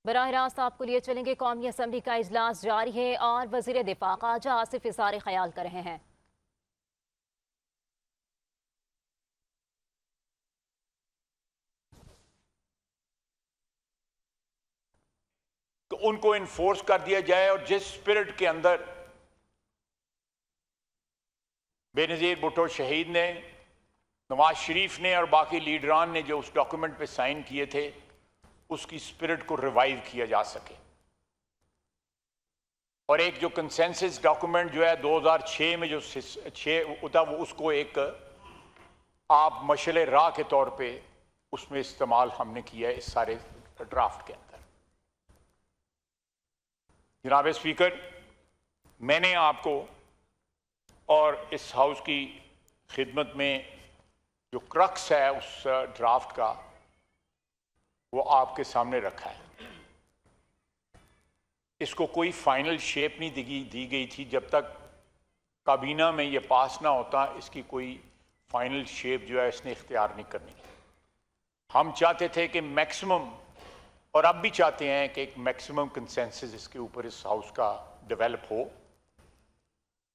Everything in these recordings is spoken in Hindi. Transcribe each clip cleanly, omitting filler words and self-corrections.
बराह रास्त आपको लिए चलेंगे। कौमी असम्बली का इजलास जारी है और वजीर दिफा ख्वाजा आसिफ इज़हार ख्याल कर रहे हैं। तो उनको इन्फोर्स कर दिया जाए और जिस स्पिरिट के अंदर बेनज़ीर भुट्टो शहीद ने, नवाज शरीफ ने और बाकी लीडरान ने जो उस डॉक्यूमेंट पे साइन किए थे, उसकी स्पिरिट को रिवाइव किया जा सके। और एक जो कंसेंसस डॉक्यूमेंट जो है 2006 में जो 6 होता, वो उसको एक आप मशले राह के तौर पे उसमें इस्तेमाल हमने किया है इस सारे ड्राफ्ट के अंदर। जनाब स्पीकर, मैंने आपको और इस हाउस की खिदमत में जो क्रक्स है उस ड्राफ्ट का, वो आपके सामने रखा है। इसको कोई फाइनल शेप नहीं दी गई थी जब तक काबीना में ये पास ना होता। इसकी कोई फाइनल शेप जो है इसने इख्तियार नहीं करनी। हम चाहते थे कि मैक्सिमम, और अब भी चाहते हैं कि एक मैक्सिमम कंसेंसस इसके ऊपर इस हाउस का डेवलप हो,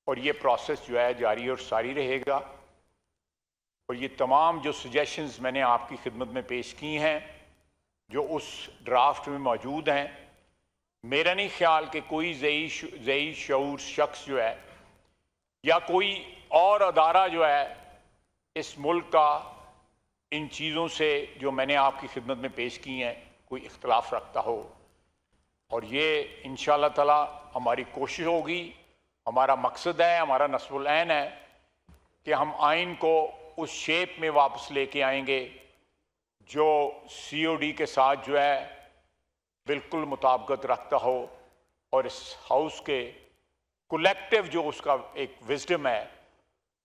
और ये प्रोसेस जो है जारी और सारी रहेगा। और ये तमाम जो सजेशंस मैंने आपकी खिदमत में पेश की हैं, जो उस ड्राफ्ट में मौजूद हैं, मेरा नहीं ख्याल कि कोई ज़ई शऊर शख्स जो है या कोई और अदारा जो है इस मुल्क का इन चीज़ों से जो मैंने आपकी खिदमत में पेश की हैं कोई इख्तलाफ रखता हो। और ये इंशाअल्लाह ताला हमारी कोशिश होगी, हमारा मकसद है, हमारा नस्बुल ऐन है कि हम आइन को उस शेप में वापस लेके आएंगे जो COD के साथ जो है बिल्कुल मुताबिकत रखता हो, और इस हाउस के कलेक्टिव जो उसका एक विजडम है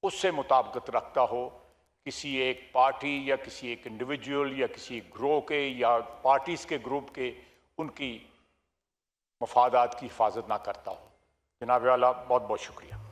उससे मुताबिकत रखता हो। किसी एक पार्टी या किसी एक इंडिविजुअल या किसी ग्रोह के या पार्टीज़ के ग्रुप के उनकी मफादात की हिफाजत ना करता हो। जनाब वाला, बहुत बहुत शुक्रिया।